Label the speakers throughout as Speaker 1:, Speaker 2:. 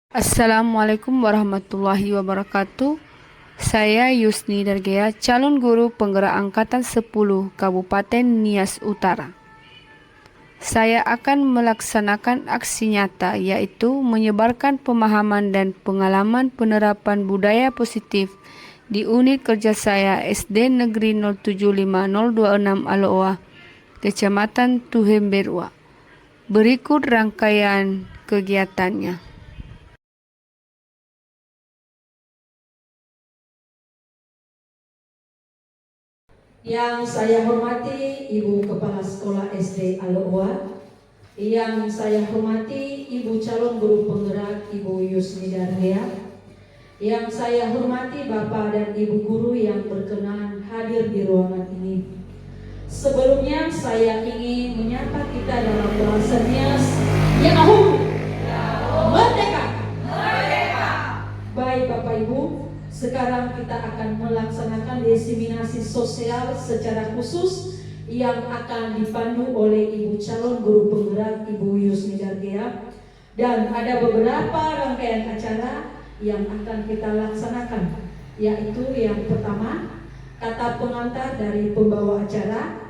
Speaker 1: Assalamualaikum warahmatullahi wabarakatuh. Saya Yusni Dargea, calon guru penggerak angkatan 10 Kabupaten Nias Utara. Saya akan melaksanakan aksi nyata, yaitu menyebarkan pemahaman dan pengalaman penerapan budaya positif di unit kerja saya SD Negeri 075026 Aloa, Kecamatan Tuhemberua. Berikut rangkaian kegiatannya.
Speaker 2: Yang saya hormati Ibu Kepala Sekolah SD Aloa, yang saya hormati Ibu calon guru penggerak Ibu Yusni Dargea, yang saya hormati Bapak dan Ibu guru yang berkenan hadir di ruangan ini. Sebelumnya saya ingin menyapa kita dalam bahasa Nias, Yahoo, Merdeka. Baik Bapak Ibu, sekarang kita akan melaksanakan diseminasi sosial secara khusus yang akan dipandu oleh Ibu calon guru penggerak Ibu Yusni Dargea, dan ada beberapa rangkaian acara yang akan kita laksanakan, yaitu yang pertama kata pengantar dari pembawa acara,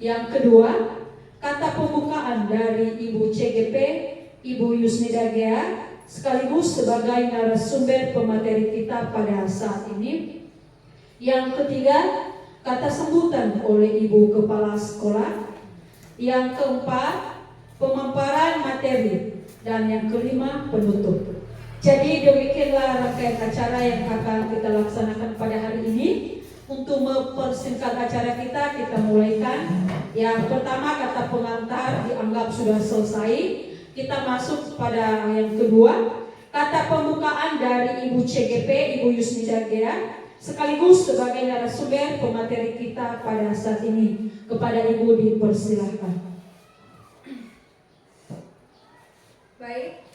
Speaker 2: yang kedua kata pembukaan dari Ibu CGP Ibu Yusni Dargea sekaligus sebagai narasumber pemateri kita pada saat ini. Yang ketiga, kata sambutan oleh Ibu Kepala Sekolah. Yang keempat, pemaparan materi. Dan yang kelima, penutup. Jadi demikianlah rangkaian acara yang akan kita laksanakan pada hari ini. Untuk mempersingkat acara kita mulaikan. Yang pertama, kata pengantar dianggap sudah selesai. Kita masuk pada yang kedua, kata pembukaan dari Ibu CGP Ibu Yusni Dargea sekaligus sebagai narasumber pemateri kita pada saat ini. Kepada Ibu dipersilahkan.
Speaker 3: Baik.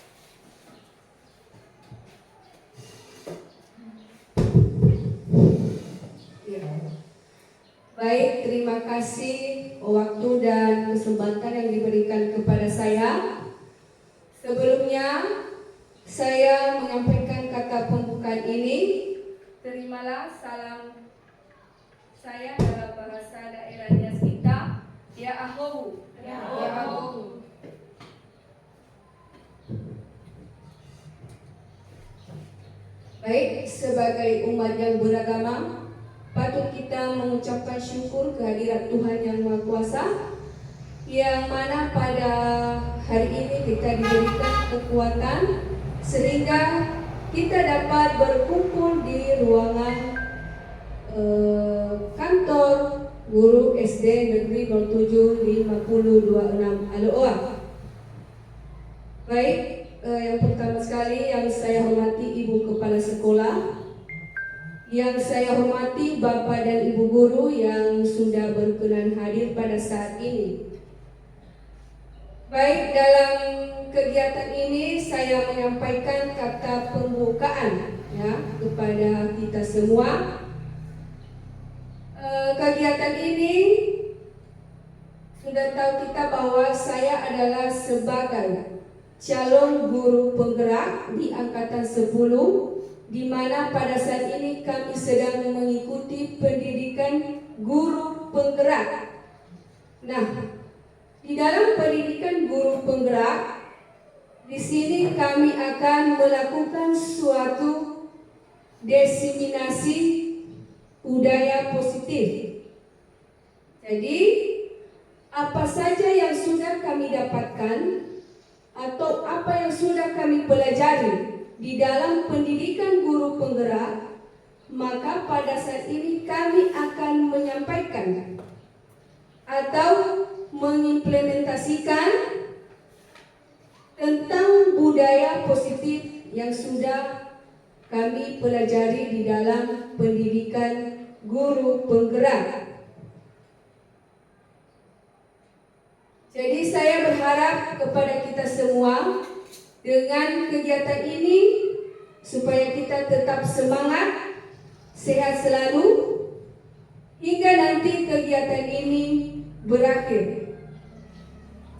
Speaker 3: Baik, terima kasih waktu dan kesempatan yang diberikan kepada saya. Sebelumnya, saya menyampaikan kata pembukaan ini. Terimalah salam saya dalam bahasa daerah Nias kita. Ya Ahohu. Ya Ahohu. Baik, sebagai umat yang beragama, patut kita mengucapkan syukur kehadirat Tuhan Yang Maha Kuasa, yang mana pada hari ini kita diberikan kekuatan sehingga kita dapat berkumpul di ruangan kantor guru SD Negeri 075026 Aloa. Baik, yang pertama sekali yang saya hormati Ibu Kepala Sekolah, yang saya hormati Bapak dan Ibu guru yang sudah berkenan hadir pada saat ini. Baik, dalam kegiatan ini saya menyampaikan kata pembukaan kepada kita semua. Kegiatan ini sudah tahu kita bahwa saya adalah sebagai calon guru penggerak di angkatan 10, di mana pada saat ini kami sedang mengikuti pendidikan guru penggerak. Nah, di dalam pendidikan guru penggerak, di sini kami akan melakukan suatu diseminasi budaya positif. Jadi, apa saja yang sudah kami dapatkan atau apa yang sudah kami pelajari di dalam pendidikan guru penggerak, maka pada saat ini kami akan menyampaikan atau mengimplementasikan tentang budaya positif yang sudah kami pelajari di dalam pendidikan guru penggerak. Jadi saya berharap kepada kita semua dengan kegiatan ini supaya kita tetap semangat, sehat selalu hingga nanti kegiatan ini berakhir.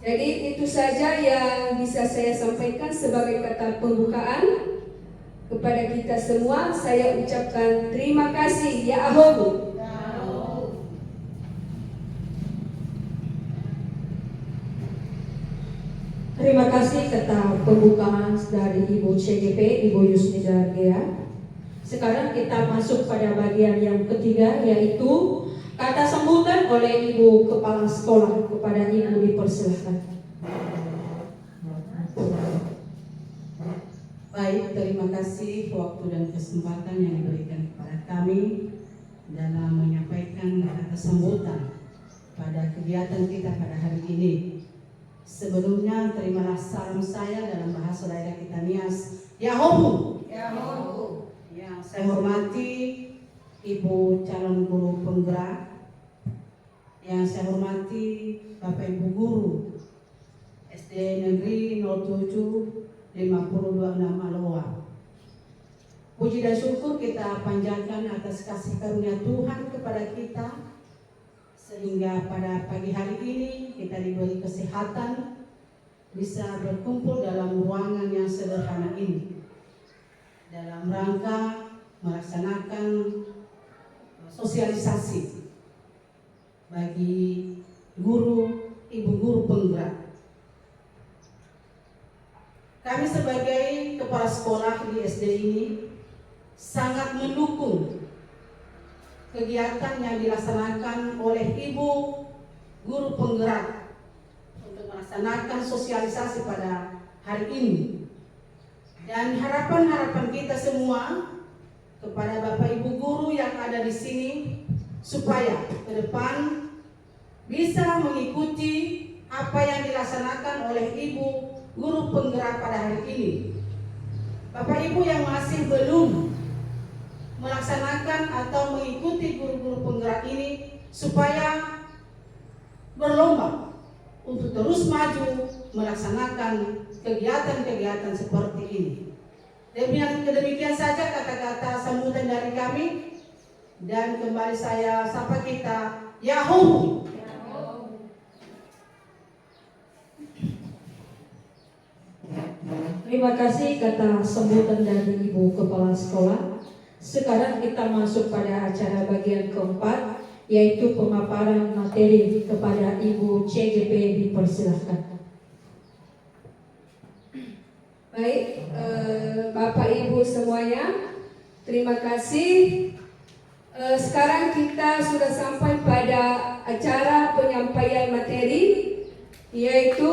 Speaker 3: Jadi itu saja yang bisa saya sampaikan sebagai kata pembukaan. Kepada kita semua saya ucapkan terima kasih. Ya Ahobu.
Speaker 2: Terima kasih kata pembukaan dari Ibu CGP, Ibu Yusni Dargea. Sekarang kita masuk pada bagian yang ketiga, yaitu kata sambutan oleh Ibu Kepala Sekolah. Kepada Ibu dipersilahkan.
Speaker 4: Baik, terima kasih waktu dan kesempatan yang diberikan kepada kami dalam menyampaikan kata sambutan pada kegiatan kita pada hari ini. Sebelumnya, terimalah salam saya dalam bahasa daerah kita Nias. Yahobu. Yahobu. Yang saya hormati Ibu calon guru penggerak, yang saya hormati Bapak Ibu guru SD Negeri 07 5026 Aloa. Puji dan syukur kita panjatkan atas kasih karunia Tuhan kepada kita, sehingga pada pagi hari ini kita diberi kesehatan bisa berkumpul dalam ruangan yang sederhana ini dalam rangka melaksanakan sosialisasi bagi guru, ibu guru penggerak. Kami sebagai kepala sekolah di SD ini sangat mendukung kegiatan yang dilaksanakan oleh ibu guru penggerak untuk melaksanakan sosialisasi pada hari ini. Dan harapan-harapan kita semua kepada Bapak Ibu guru yang ada di sini supaya ke depan bisa mengikuti apa yang dilaksanakan oleh ibu guru penggerak pada hari ini. Bapak Ibu yang masih belum melaksanakan atau mengikuti guru-guru penggerak ini supaya berlomba untuk terus maju melaksanakan kegiatan-kegiatan seperti ini. Demikian saja kata-kata sambutan dari kami, dan kembali saya sapa kita Yahobu.
Speaker 2: Terima kasih kata sambutan dari Ibu Kepala Sekolah. Sekarang kita masuk pada acara bagian keempat, yaitu pemaparan materi. Kepada Ibu CGP dipersilahkan.
Speaker 3: Baik, Bapak Ibu semuanya, terima kasih. Sekarang kita sudah sampai pada acara penyampaian materi, yaitu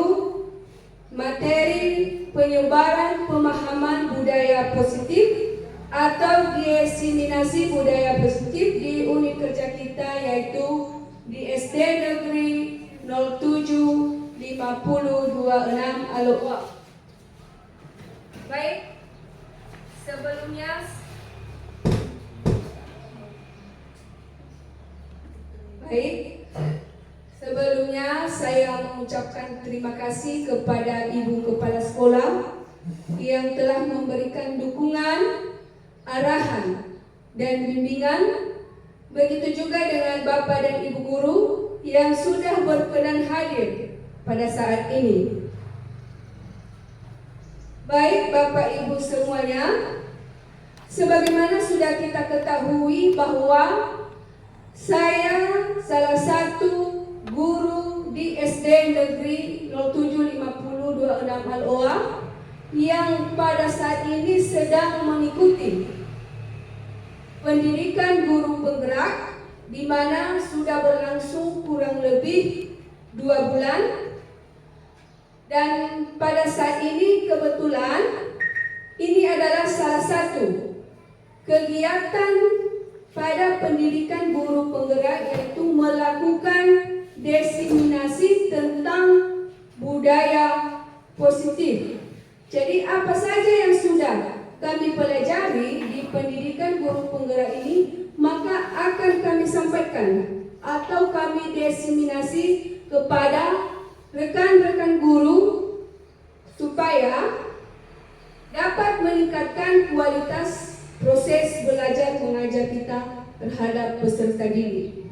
Speaker 3: materi penyebaran pemahaman budaya positif atau diseminasi budaya positif di unit kerja kita, yaitu di SD Negeri 07 5026 Aloa. Baik, sebelumnya saya mengucapkan terima kasih kepada Ibu Kepala Sekolah yang telah memberikan dukungan, arahan, dan bimbingan. Begitu juga dengan Bapak dan Ibu guru yang sudah berkenan hadir pada saat ini. Baik Bapak Ibu semuanya, sebagaimana sudah kita ketahui bahwa saya salah satu guru di SD Negeri 075026 Aloa yang pada saat ini sedang mengikuti pendidikan guru penggerak, di mana sudah berlangsung kurang lebih 2 bulan. Dan pada saat ini kebetulan ini adalah salah satu kegiatan pada pendidikan guru penggerak, yaitu melakukan diseminasi tentang budaya positif. Jadi apa saja yang sudah kami pelajari di pendidikan guru penggerak ini, maka akan kami sampaikan atau kami diseminasi kepada rekan-rekan guru supaya dapat meningkatkan kualitas proses belajar mengajar kita terhadap peserta didik.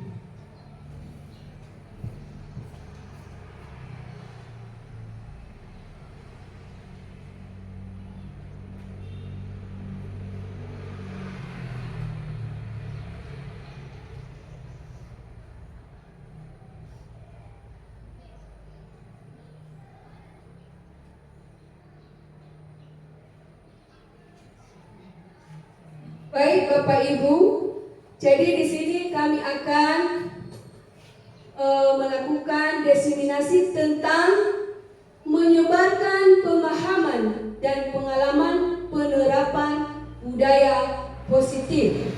Speaker 3: Baik Bapak Ibu, jadi di sini kami akan melakukan diseminasi tentang menyebarkan pemahaman dan pengalaman penerapan budaya positif.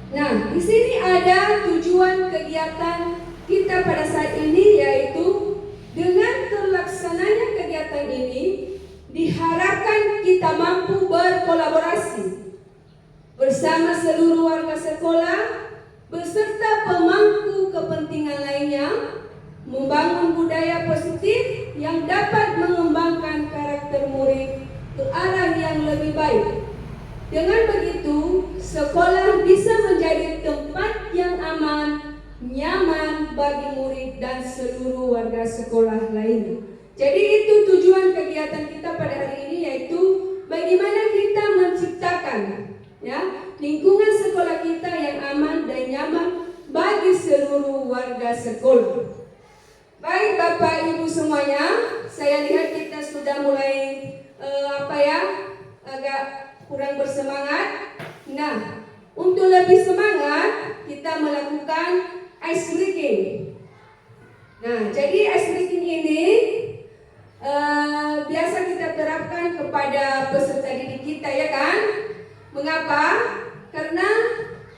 Speaker 3: Nah, di sini ada tujuan kegiatan kita pada saat ini, yaitu dengan terlaksananya kegiatan ini diharapkan kita mampu berkolaborasi bersama seluruh warga sekolah beserta pemangku kepentingan lainnya, membangun budaya positif yang dapat mengembangkan karakter murid ke arah yang lebih baik. Dengan begitu, sekolah bisa menjadi tempat yang aman, nyaman bagi murid dan seluruh warga sekolah lainnya. Jadi itu tujuan kegiatan kita pada hari ini, yaitu bagaimana kita menciptakan lingkungan sekolah kita yang aman dan nyaman bagi seluruh warga sekolah. Baik Bapak Ibu semuanya, saya lihat kita sudah mulai agak kurang bersemangat. Nah, untuk lebih semangat kita melakukan ice breaking. Nah, jadi ice breaking ini biasa kita terapkan kepada peserta didik kita, ya kan? Mengapa? Karena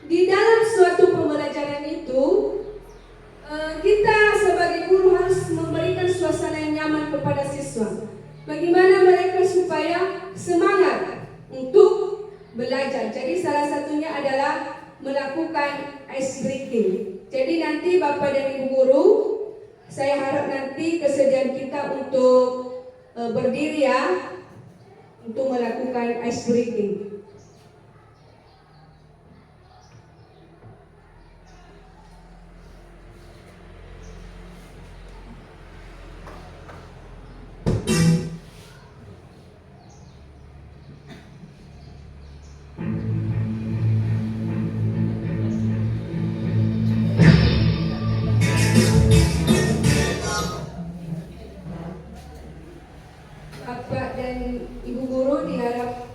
Speaker 3: di dalam suatu pembelajaran itu kita sebagai guru harus memberikan suasana yang nyaman kepada siswa. Bagaimana mereka supaya semangat untuk belajar. Jadi salah satunya adalah melakukan ice breaking. Jadi nanti Bapak dan Ibu guru, saya harap nanti kesediaan kita untuk berdiri ya, untuk melakukan ice breaking. Bapak dan Ibu guru diharap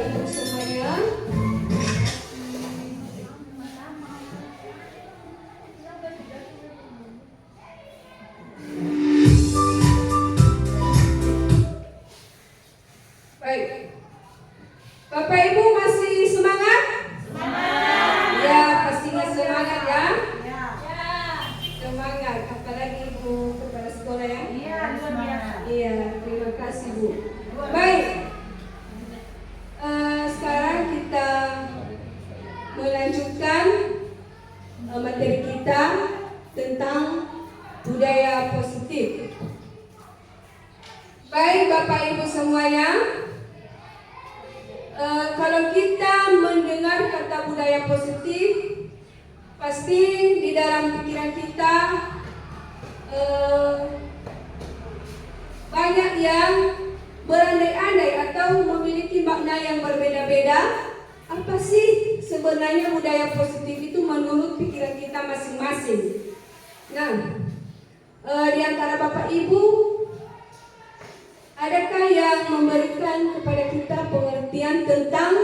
Speaker 3: Ibu semuanya. Baik. Bapak Ibu masih semangat? Semangat. Ya, pastinya semangat ya. Semangat, apalagi Ibu kepala sekolah ya.
Speaker 5: Iya, luar biasa.
Speaker 3: Iya, terima kasih Bu. Baik. Sekarang kita melanjutkan materi kita tentang budaya positif. Baik Bapak Ibu semuanya, kalau kita mendengar kata budaya positif, pasti di dalam pikiran kita banyak yang berandai-andai atau memiliki makna yang berbeda-beda. Apa sih sebenarnya budaya positif itu menurut pikiran kita masing-masing? Nah, di antara Bapak Ibu, adakah yang memberikan kepada kita pengertian tentang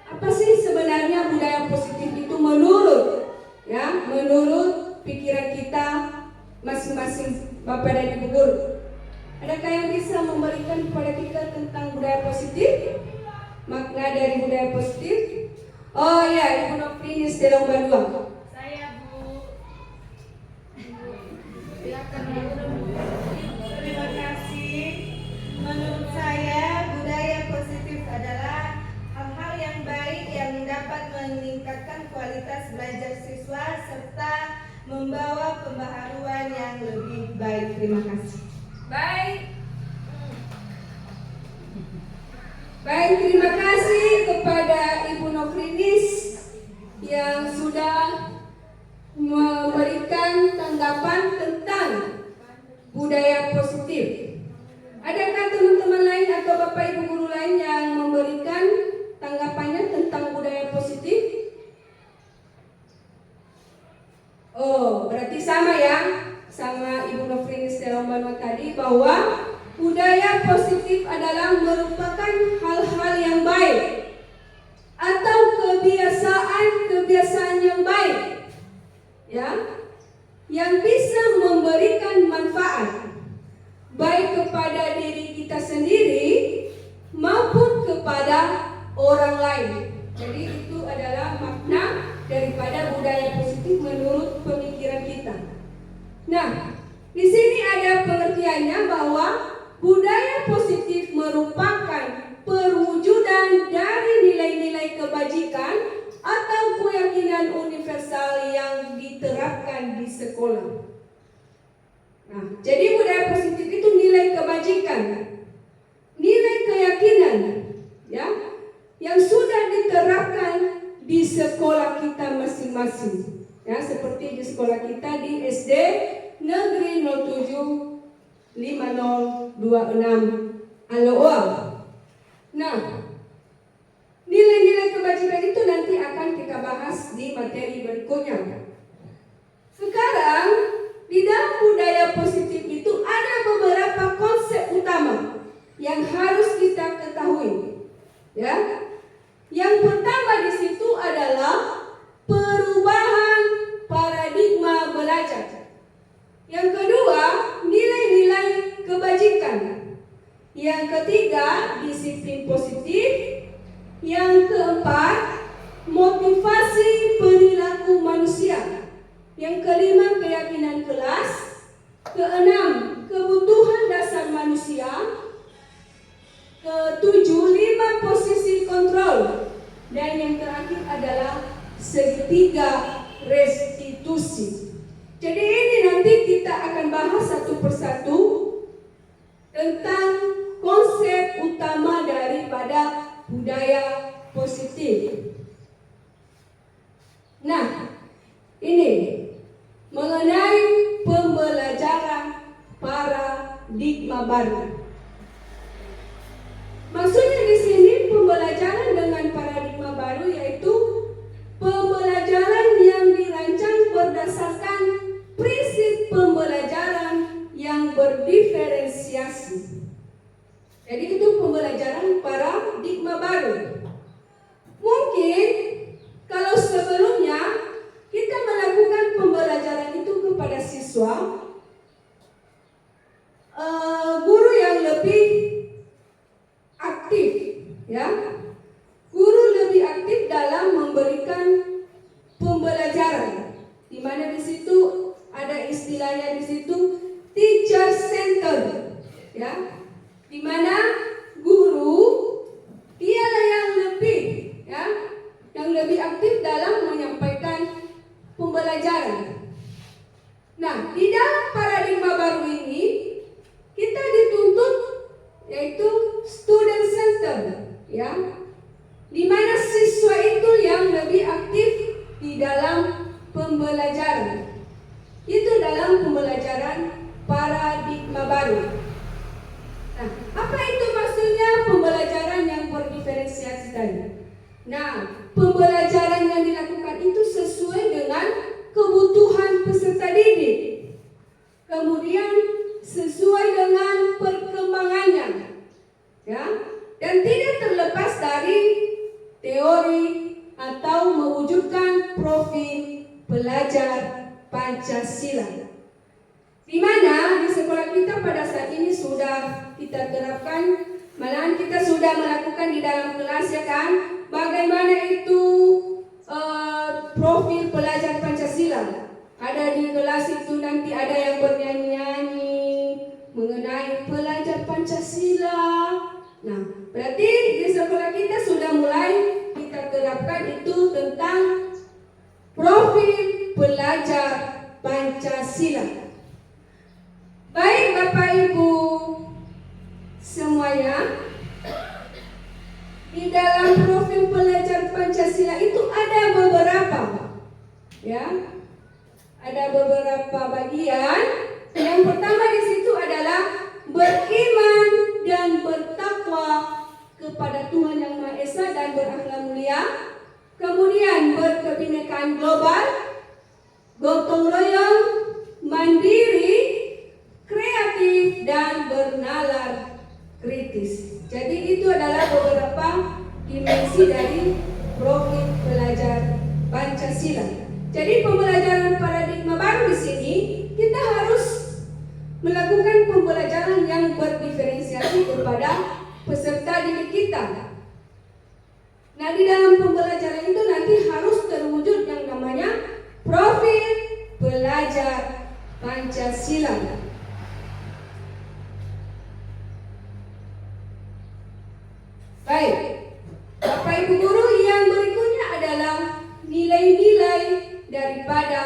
Speaker 3: apa sih sebenarnya budaya positif itu menurut pikiran kita masing-masing Bapak dan Ibu guru? Adakah yang bisa memberikan kepada kita tentang budaya positif? Makna dari budaya positif? Oh ya, Ibu Nofrinis Delong Bandung.
Speaker 5: Saya Bu. Silakan Bu. Terima kasih. Menurut saya budaya positif adalah hal-hal yang baik yang dapat meningkatkan kualitas belajar siswa serta membawa pembaharuan yang lebih baik. Terima kasih.
Speaker 3: Baik, terima kasih kepada Ibu Nofrinis yang sudah memberikan tanggapan tentang budaya positif. Adakah teman-teman lain atau Bapak Ibu guru lain yang memberikan tanggapannya tentang budaya positif? Oh, berarti sama ya, sama Ibu Nofrinis Delomano tadi, bahwa budaya positif adalah merupakan hal-hal yang baik atau kebiasaan yang baik, ya, yang bisa memberikan manfaat baik kepada diri kita sendiri maupun kepada orang lain. Jadi itu adalah makna daripada budaya positif menurut pemikiran kita. Nah, di sini ada pengertiannya bahwa budaya positif merupakan perwujudan dari nilai-nilai kebajikan atau keyakinan universal yang diterapkan di sekolah. Nah, jadi budaya positif itu nilai kebajikan, nilai keyakinan, ya, yang sudah diterapkan di sekolah kita masing-masing. Ya, seperti di sekolah kita di SD Negeri 07 5026 Aloa. Nah, nilai-nilai kebajikan itu nanti akan kita bahas di materi berikutnya. Sekarang di dalam budaya positif itu ada beberapa konsep utama yang harus kita ketahui. Ya, yang pertama di situ adalah perubahan paradigma belajar. Yang kedua, nilai-nilai kebajikan. Yang ketiga, disiplin positif. Yang keempat, motivasi perilaku manusia. Yang kelima, keyakinan kelas. Keenam, kebutuhan dasar manusia. Ketujuh, 5 posisi kontrol. Dan yang terakhir adalah segitiga restitusi. Jadi ini nanti kita akan bahas satu persatu tentang konsep utama daripada budaya positif. Nah, ini mengenai pembelajaran paradigma baru. Maksudnya di sini pembelajaran dengan paradigma baru yaitu pembelajaran yang dirancang berdasarkan prinsip pembelajaran yang berdiferensiasi. Jadi itu pembelajaran paradigma baru. ya. Guru lebih aktif dalam memberikan pembelajaran, di mana di situ ada istilahnya di situ teacher center, ya, di mana guru dialah yang lebih aktif dalam menyampaikan pembelajaran. Nah, di dalam paradigma baru ini kita dituntut yaitu student center, ya, di mana siswa itu yang lebih aktif di dalam pembelajaran. Itu dalam pembelajaran paradigma baru. Nah, apa itu maksudnya pembelajaran yang berdiferensiasi tadi? Nah, pembelajaran yang dilakukan itu sesuai dengan kebutuhan peserta didik, kemudian sesuai dengan perkembangannya, ya, dan tidak terlepas dari teori atau mewujudkan profil pelajar Pancasila, di mana di sekolah kita pada saat ini sudah kita terapkan, malahan kita sudah melakukan di dalam kelas, ya kan, bagaimana itu profil pelajar Pancasila. Ada di kelas itu nanti ada yang bernyanyi-nyanyi mengenai pelajar Pancasila. Nah, berarti di sekolah kita sudah mulai kita terapkan itu tentang profil pelajar Pancasila. Baik Bapak Ibu semuanya, di dalam profil pelajar Pancasila itu ada beberapa, ya, ada beberapa bagian. Yang pertama di situ adalah beriman dan bertakwa kepada Tuhan Yang Maha Esa dan berakhlak mulia. Kemudian berkebinekaan global, gotong royong, mandiri, kreatif, dan bernalar kritis. Jadi itu adalah beberapa dimensi dari profil pelajar Pancasila. Jadi pembelajaran paradigma baru di sini kita harus melakukan pembelajaran yang berdiferensiasi kepada peserta didik kita. Nah, di dalam pembelajaran itu nanti harus terwujud yang namanya profil pelajar Pancasila. Baik, Bapak Ibu guru, yang berikutnya adalah nilai-nilai daripada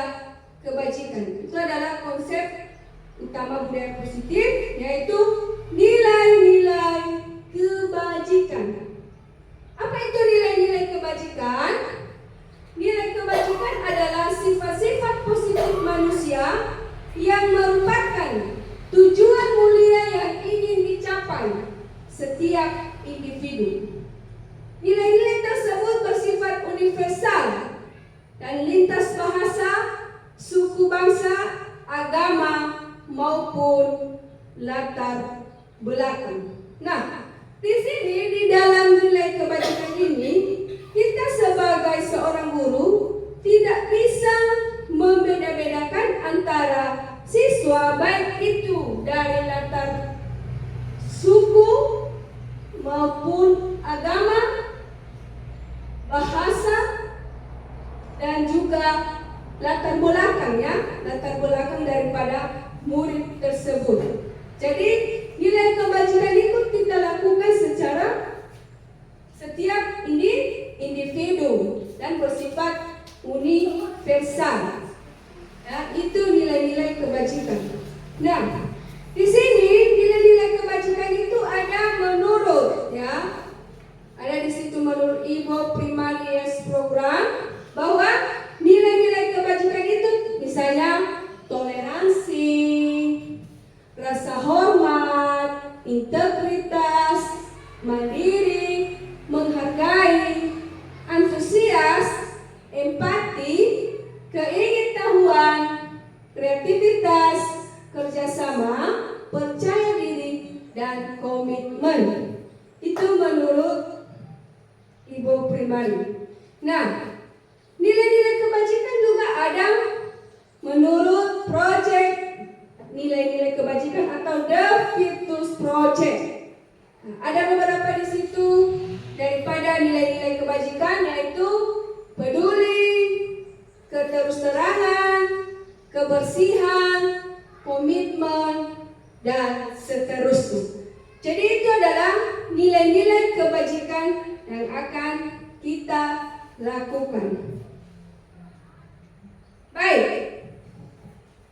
Speaker 3: kebajikan. Itu adalah konsep utama budaya positif, yaitu nilai-nilai kebajikan. Apa itu nilai-nilai kebajikan? Nilai kebajikan adalah sifat-sifat positif manusia yang merupakan tujuan mulia yang ingin dicapai setiap individu. Nilai-nilai tersebut bersifat universal dan lintas bahasa, suku bangsa, agama maupun latar belakang. Nah, di sini di dalam nilai kebajikan ini kita sebagai seorang guru tidak bisa membeda-bedakan antara siswa baik itu dari latar suku maupun agama, bahasa, dan juga latar belakang, ya, latar belakang daripada murid tersebut. Jadi nilai kebajikan itu kita lakukan secara setiap individu dan bersifat universal. Ya, itu nilai-nilai kebajikan. Nah, di sini nilai-nilai kebajikan itu ada menurut, ya, ada di situ menurut Ibu Primarius program bahwa nilai-nilai kebajikan itu misalnya toleransi, rasa hormat, integritas, mandiri, menghargai, antusias, empati, keingintahuan, kreativitas, kerjasama, percaya diri, dan komitmen. Itu menurut Ibu Primari. Nah, nilai-nilai kebajikan juga ada menurut project nilai-nilai kebajikan atau The Virtus Project. Nah, ada beberapa di situ kebajikan yaitu peduli, keterus-terangan, kebersihan, komitmen, dan seterusnya. Jadi itu adalah nilai-nilai kebajikan yang akan kita lakukan. Baik.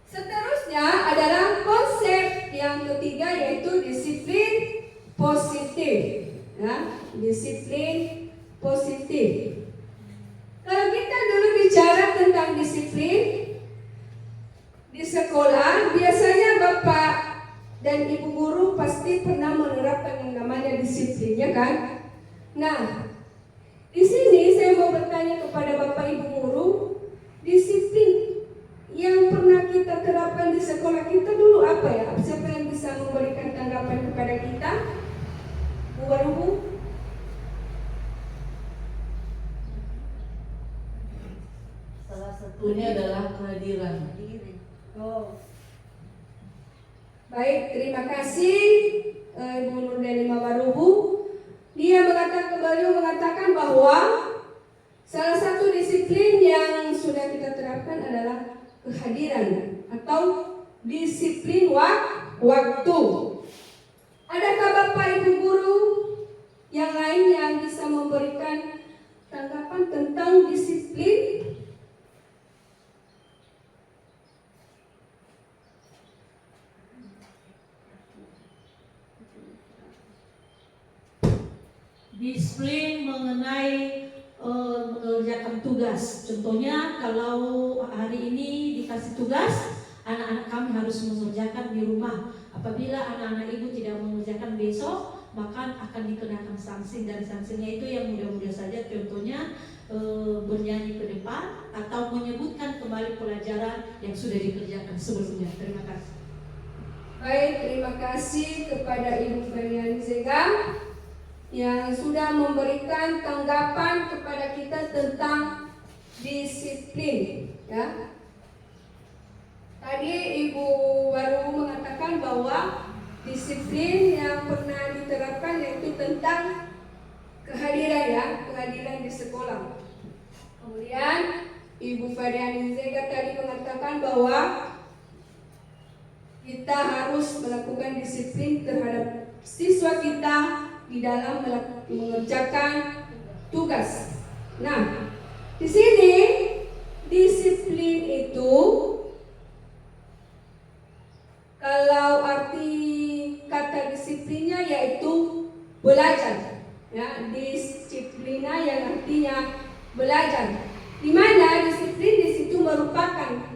Speaker 3: Seterusnya adalah konsep yang ketiga yaitu disiplin positif. Ya, disiplin positif. Kalau kita dulu bicara tentang disiplin di sekolah, biasanya Bapak dan Ibu guru pasti pernah menerapkan yang namanya disiplin, ya kan? Nah, di sini saya mau bertanya kepada Bapak Ibu guru, disiplin yang pernah kita terapkan di sekolah kita dulu apa ya? Siapa yang bisa memberikan tanggapan kepada kita? Bu Warubu?
Speaker 2: Salah satunya adalah kehadiran.
Speaker 3: Oh. Baik, terima kasih Ibu Nurdanima Warubu. Dia mengatakan bahwa salah satu disiplin yang sudah kita terapkan adalah kehadiran atau disiplin waktu. Adakah Bapak Ibu guru yang lain yang bisa memberikan tanggapan tentang disiplin?
Speaker 2: Disiplin mengenai mengerjakan tugas. Contohnya kalau hari ini dikasih tugas, anak-anak kami harus mengerjakan di rumah. Apabila anak-anak ibu tidak mengerjakan besok, maka akan dikenakan sanksi, dan sanksinya itu yang mudah-mudah saja. Contohnya bernyanyi ke depan atau menyebutkan kembali pelajaran yang sudah dikerjakan sebelumnya. Terima kasih.
Speaker 3: Baik, terima kasih kepada Ibu Feriani Zega yang sudah memberikan tanggapan kepada kita tentang disiplin, ya. Tadi Ibu baru mengatakan bahwa disiplin yang pernah diterapkan yaitu tentang kehadiran, ya, kehadiran di sekolah. Kemudian Ibu Fariani Zega tadi mengatakan bahwa kita harus melakukan disiplin terhadap siswa kita di dalam mengerjakan tugas. Nah, di sini disiplin itu kalau arti kata disiplinnya yaitu belajar, ya, disiplina yang artinya belajar. Di mana disiplin di situ merupakan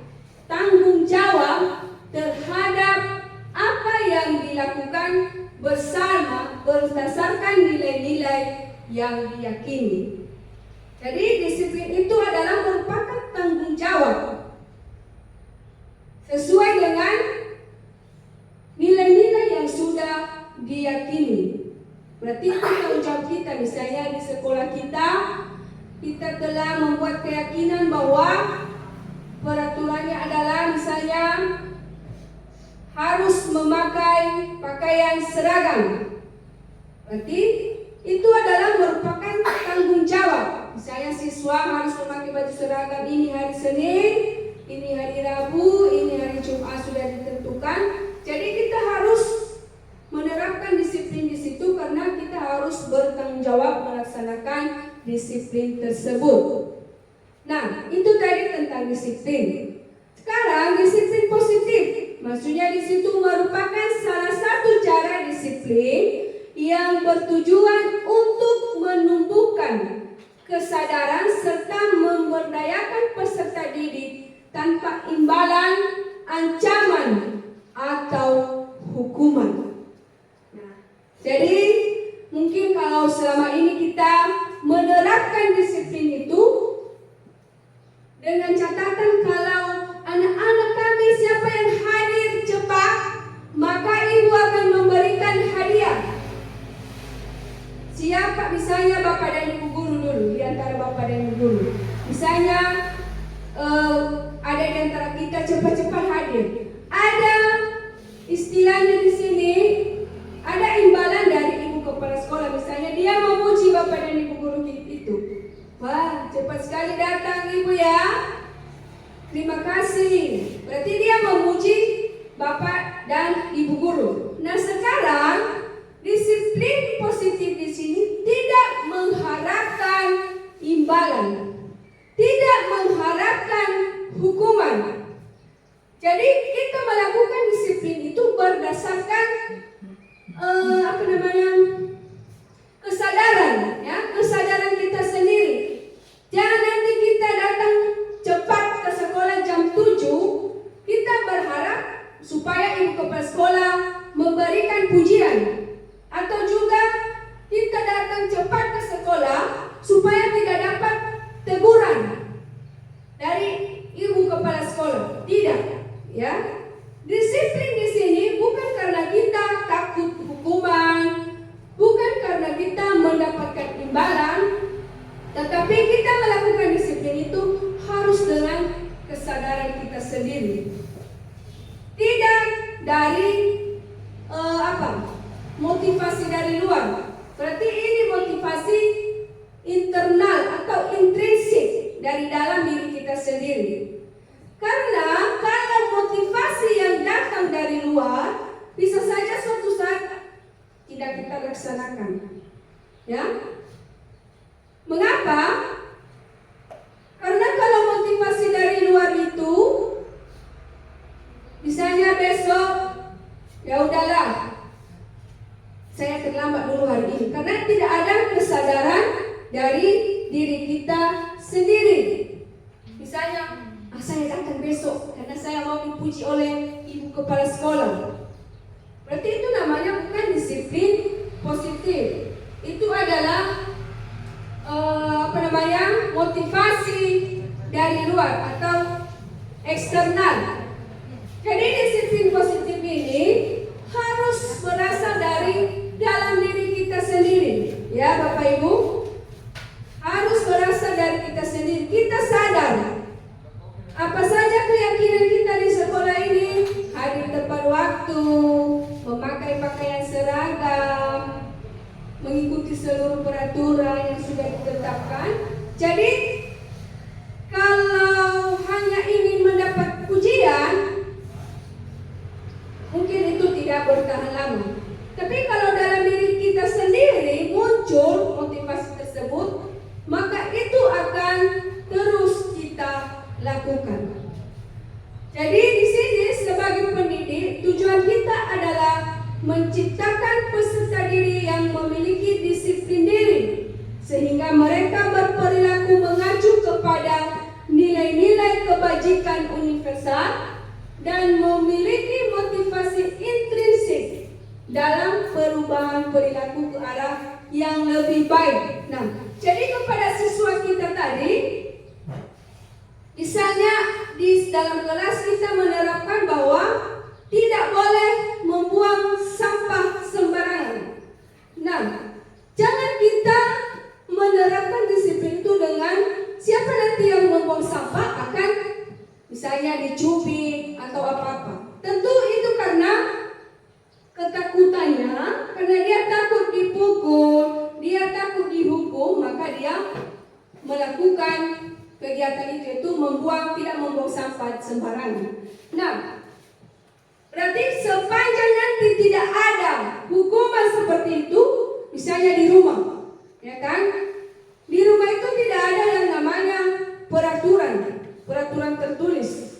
Speaker 3: tanggung jawab terhadap apa yang dilakukan bersama berdasarkan nilai-nilai yang diyakini. Jadi disiplin itu adalah merupakan tanggung jawab sesuai dengan nilai-nilai yang sudah diyakini. Berarti itu tanggung jawab kita. Misalnya di sekolah kita telah membuat keyakinan bahwa peraturannya adalah misalnya harus memakai pakaian seragam. Berarti itu adalah merupakan tanggung jawab. Misalnya siswa harus memakai baju seragam ini hari Senin, ini hari Rabu, ini hari Jumat sudah ditentukan. Jadi kita harus menerapkan disiplin di situ karena kita harus bertanggung jawab melaksanakan disiplin tersebut. Nah, itu tadi tentang disiplin. Sekarang disiplin positif. Maksudnya di situ merupakan salah satu cara disiplin yang bertujuan untuk menumbuhkan kesadaran serta memberdayakan peserta didik tanpa imbalan, ancaman, atau hukuman. Nah, jadi mungkin kalau selama ini kita menerapkan disiplin itu dengan catatan kalau anak-anak kami siapa yang hadir cepat, maka ibu akan memberikan hadiah. Siapa misalnya bapak dan ibu guru dulu, di antara bapak dan ibu guru. Misalnya ada di antara kita cepat-cepat hadir. Ada istilahnya di sini, ada imbalan dari ibu kepala sekolah. Misalnya dia memuji bapak dan ibu guru itu. cepat sekali datang Ibu ya. Terima kasih. Berarti dia memuji Bapak dan Ibu guru. Nah sekarang disiplin positif di sini tidak mengharapkan imbalan, tidak mengharapkan hukuman. Jadi kita melakukan disiplin itu berdasarkan kesadaran, ya, kesadaran kita sendiri. Jangan nanti kita datang cepat ke sekolah jam 7, kita berharap supaya ibu kepala sekolah memberikan pujian, atau juga kita datang cepat ke sekolah supaya tidak dapat teguran dari ibu kepala sekolah. Tidak, ya. Disiplin di sini bukan karena kita takut hukuman, bukan karena kita mendapatkan imbalan, tetapi kita melakukan disiplin itu harus dengan kesadaran kita sendiri. Tidak dari motivasi dari luar. Berarti ini motivasi internal atau intrinsik dari dalam diri kita sendiri. Karena kalau motivasi yang datang dari luar, bisa saja suatu saat tidak kita laksanakan. Ya. Mengapa? Karena kalau motivasi dari luar itu, misalnya besok, ya udahlah, saya terlambat dulu hari ini, karena tidak ada kesadaran dari diri kita sendiri. Misalnya, saya datang besok karena saya mau dipuji oleh ibu kepala sekolah. Berarti itu namanya bukan disiplin positif. Itu adalah motivasi dari luar atau eksternal. Jadi disiplin positif ini harus berasal dari dalam diri kita sendiri, ya Bapak Ibu. Harus berasal dari kita sendiri. Kita sadar apa saja keyakinan kita di sekolah ini: hadir tepat waktu, memakai pakaian seragam, mengikuti seluruh peraturan yang sudah ditetapkan. Jadi kalau hanya ingin mendapat pujian, mungkin itu tidak bertahan lama. Tapi kalau dalam diri kita sendiri muncul motivasi tersebut, maka itu akan terus kita lakukan. Jadi di sini sebagai pendidik, tujuan kita adalah menciptakan peserta didik yang memiliki disiplin diri, sehingga mereka berperilaku mengacu kepada nilai-nilai kebajikan universal dan memiliki motivasi intrinsik dalam perubahan perilaku ke arah yang lebih baik. Nah, jadi kepada siswa kita tadi, misalnya di dalam kelas kita menerapkan bahwa tidak boleh membuang sampah sembarangan. Nah, jangan kita menerapkan disiplin itu dengan siapa nanti yang membuang sampah akan misalnya dicubit atau apa-apa. Tentu itu karena ketakutannya, karena dia takut dipukul, dia takut dihukum, maka dia melakukan kegiatan itu tidak membuang sampah sembarangan. Nah, berarti sepanjang nanti tidak ada hukuman seperti itu, misalnya di rumah, ya kan? Di rumah itu tidak ada yang namanya peraturan tertulis.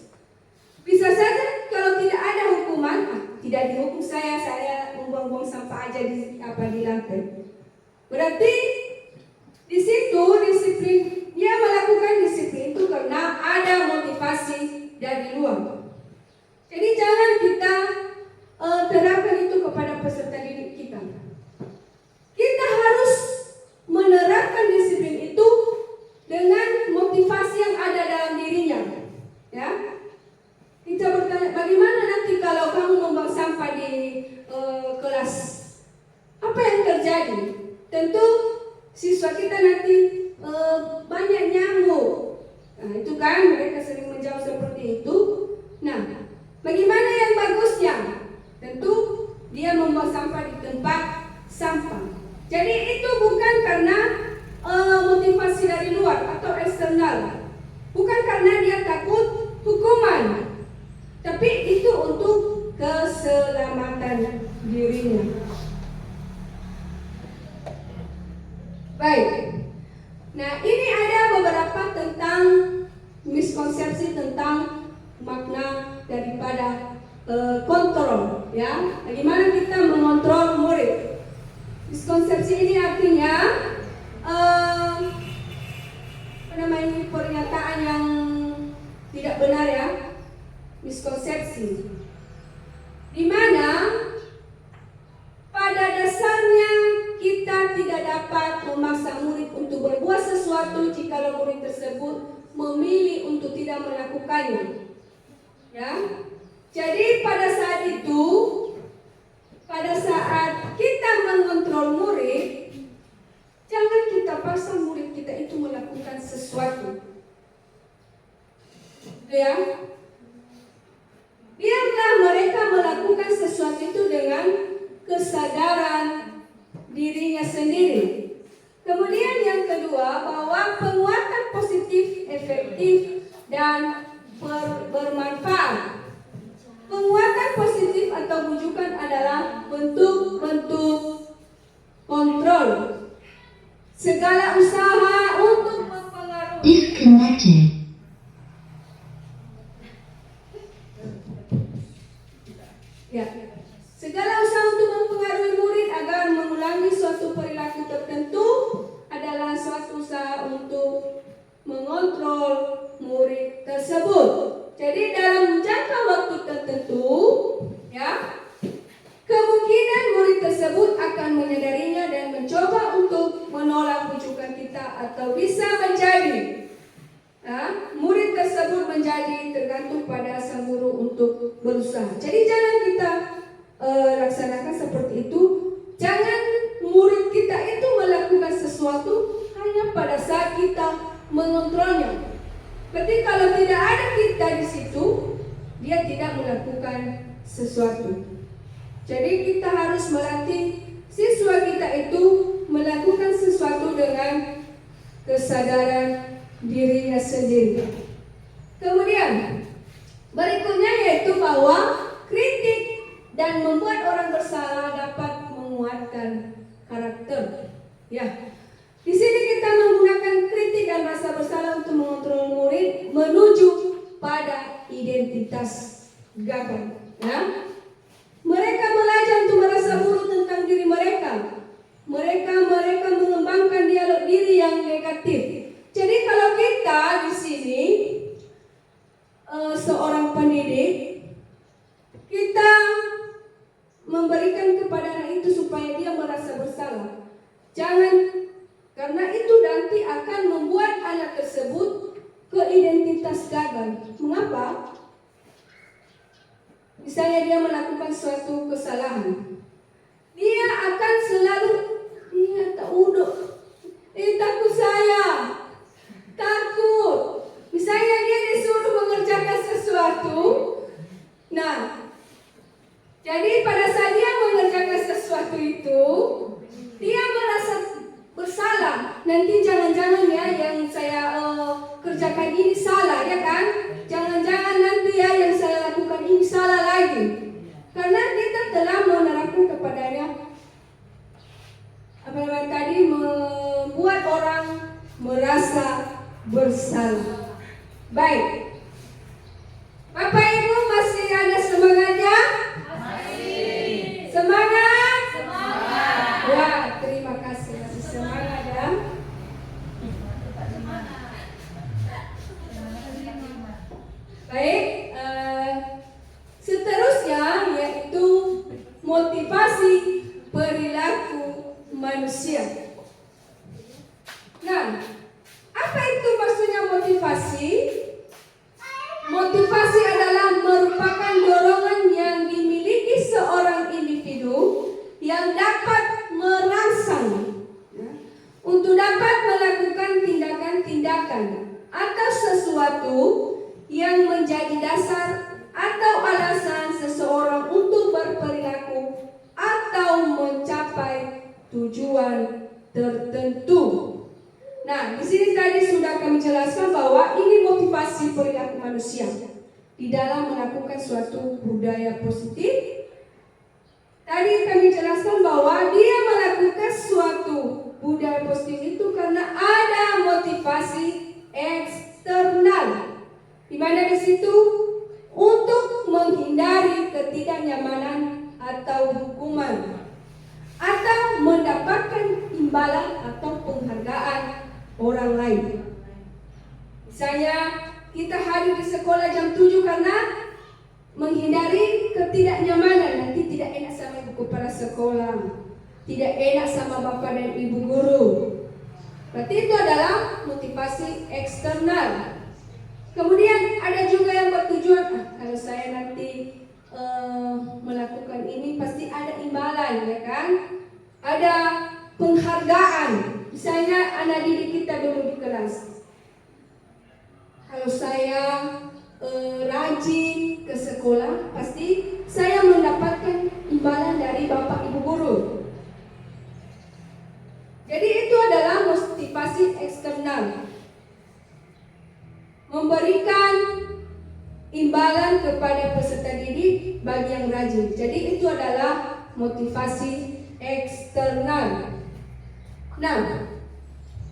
Speaker 3: Bisa saja kalau tidak ada hukuman, tidak dihukum saya membuang-buang sampah aja di lantai. Berarti di situ disiplin, dia melakukan disiplin itu karena ada motivasi dari luar. Jadi jangan kita terapkan itu kepada peserta didik kita. Kita harus menerapkan disiplin itu dengan motivasi yang ada dalam dirinya. Ya, kita bertanya, bagaimana nanti kalau kamu membuang sampah di kelas? Apa yang terjadi? Tentu siswa kita nanti banyak nyamuk. Nah, itu kan mereka sering menjawab seperti itu. Nah, bagaimana yang bagusnya? Tentu dia membuang sampah di tempat sampah. Jadi itu bukan karena motivasi dari luar atau Nah, ini ada beberapa tentang miskonsepsi tentang makna daripada kontrol, ya. Bagaimana kita mengontrol murid? Miskonsepsi ini artinya pernyataan yang tidak benar, ya. Miskonsepsi, di mana pada dasarnya kita tidak dapat memaksa murid untuk berbuat sesuatu jika murid tersebut memilih untuk tidak melakukannya, ya. Jadi pada saat itu, pada saat kita mengontrol murid, jangan kita paksa murid kita itu melakukan sesuatu, ya. Biarlah mereka melakukan sesuatu itu dengan kesadaran dirinya sendiri. Kemudian yang kedua, bahwa penguatan positif, efektif, dan bermanfaat. Penguatan positif atau bujukan adalah bentuk-bentuk kontrol. Segala usaha untuk mempengaruhi
Speaker 6: Disconnected.
Speaker 3: ya. Segala usaha untuk mempengaruhi murid agar mengulangi suatu perilaku tertentu adalah suatu usaha untuk mengontrol murid tersebut. Jadi dalam jangka waktu tertentu, ya, kemungkinan murid tersebut akan menyadarinya dan mencoba untuk menolak bujukan kita, atau bisa menjadi murid tersebut menjadi tergantung pada sang guru untuk berusaha. Jadi jangan kita laksanakan seperti itu. Jangan murid kita itu melakukan sesuatu hanya pada saat kita mengontrolnya. Ketika kalau tidak ada kita di situ, dia tidak melakukan sesuatu. Jadi kita harus melatih siswa kita itu melakukan sesuatu dengan kesadaran dirinya sendiri. Kemudian berikutnya yaitu bahwa kritik dan membuat orang bersalah dapat menguatkan karakter. Ya. Di sini kita menggunakan kritik dan rasa bersalah untuk mengontrol murid menuju pada identitas gagal. Ya. Mereka belajar untuk merasa buruk tentang diri mereka. Mereka mengembangkan dialog diri yang negatif. Jadi kalau kita di sini seorang pendidik, kita memberikan kepada anak itu supaya dia merasa bersalah. Jangan, karena itu nanti akan membuat anak tersebut ke identitas gagal. Mengapa? Misalnya dia melakukan suatu kesalahan, dia akan selalu takut saya, takut. Misalnya dia disuruh mengerjakan sesuatu, nah, jadi pada saat dia mengerjakan sesuatu itu, dia merasa bersalah. Nanti jangan-jangan ya yang saya kerjakan ini salah, ya kan? Jangan-jangan nanti ya yang saya lakukan ini salah lagi. Karena kita telah menerapkan kepadanya membuat orang merasa bersalah. Baik. Bapak Ibu masih ada semangatnya? Masih. Semangat? Semangat. Ya, terima kasih, masih semangat ya. Baik, seterusnya yaitu motivasi perilaku manusia. Nah, apa itu maksudnya motivasi? Motivasi adalah merupakan dorongan yang dimiliki seorang individu yang dapat merangsang untuk dapat melakukan tindakan-tindakan atau sesuatu yang menjadi dasar atau alasan seseorang untuk berperilaku atau mencapai tujuan tertentu. Nah, di sini tadi sudah kami jelaskan bahwa ini motivasi perilaku manusia di dalam melakukan suatu budaya positif. Tadi kami jelaskan bahwa dia melakukan suatu budaya positif itu karena ada motivasi eksternal, di mana di situ untuk menghindari ketidaknyamanan atau hukuman atau mendapatkan imbalan atau penghargaan orang lain. Misalnya kita hadir di sekolah jam 7 karena menghindari ketidaknyamanan, nanti tidak enak sama ibu kepala sekolah, tidak enak sama bapak dan ibu guru. Berarti itu adalah motivasi eksternal. Kemudian ada juga yang bertujuan, kalau saya nanti melakukan ini pasti ada imbalan, ya kan? Ada penghargaan. Misalnya anak didik kita dulu di kelas, kalau saya rajin ke sekolah, pasti saya mendapatkan imbalan dari bapak ibu guru. Jadi itu adalah motivasi eksternal, memberikan imbalan kepada peserta didik bagi yang rajin. Jadi itu adalah motivasi eksternal. Nah,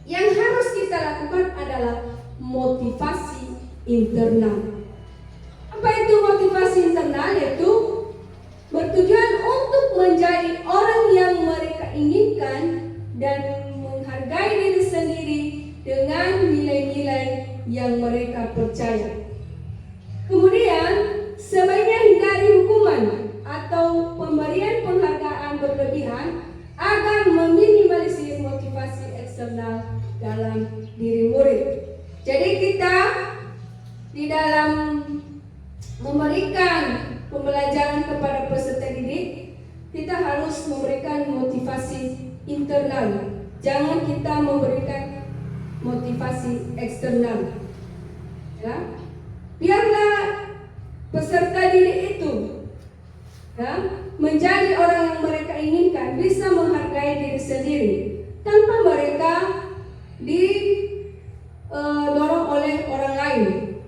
Speaker 3: yang harus kita lakukan adalah motivasi internal. Apa itu motivasi internal? Yaitu bertujuan untuk menjadi orang yang mereka inginkan dan menghargai diri sendiri dengan nilai-nilai yang mereka percaya. Kemudian sebaiknya hindari hukuman atau pemberian penghargaan berlebihan agar meminimalisir motivasi eksternal dalam diri murid. Jadi kita di dalam memberikan pembelajaran kepada peserta didik, kita harus memberikan motivasi internal. Jangan kita memberikan motivasi eksternal. Ya. Biarlah peserta didik itu menjadi orang yang mereka inginkan, bisa menghargai diri sendiri tanpa mereka didorong oleh orang lain.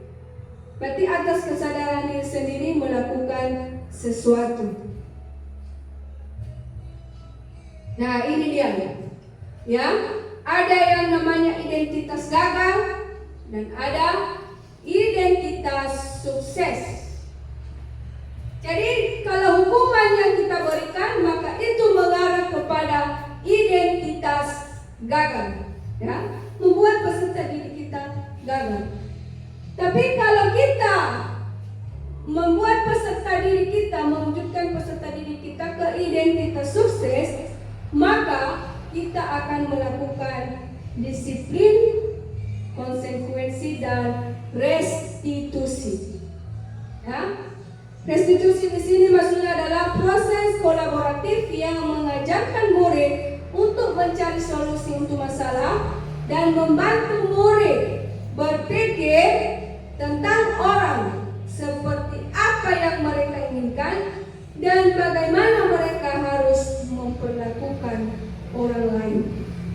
Speaker 3: Berarti atas kesadaran diri sendiri melakukan sesuatu. Nah, ini dia. Ya, ada yang namanya identitas gagal dan ada identitas sukses. Jadi kalau hukuman yang kita berikan, maka itu mengarah kepada identitas gagal, ya, membuat peserta didik kita gagal. Tapi kalau kita membuat peserta didik kita, mewujudkan peserta didik kita ke identitas sukses, maka kita akan melakukan disiplin, konsekuensi, dan restitusi. Ya. Restitusi di sini maksudnya adalah proses kolaboratif yang mengajarkan murid untuk mencari solusi untuk masalah dan membantu murid berpikir tentang orang seperti apa yang mereka inginkan dan bagaimana mereka harus memperlakukan orang lain.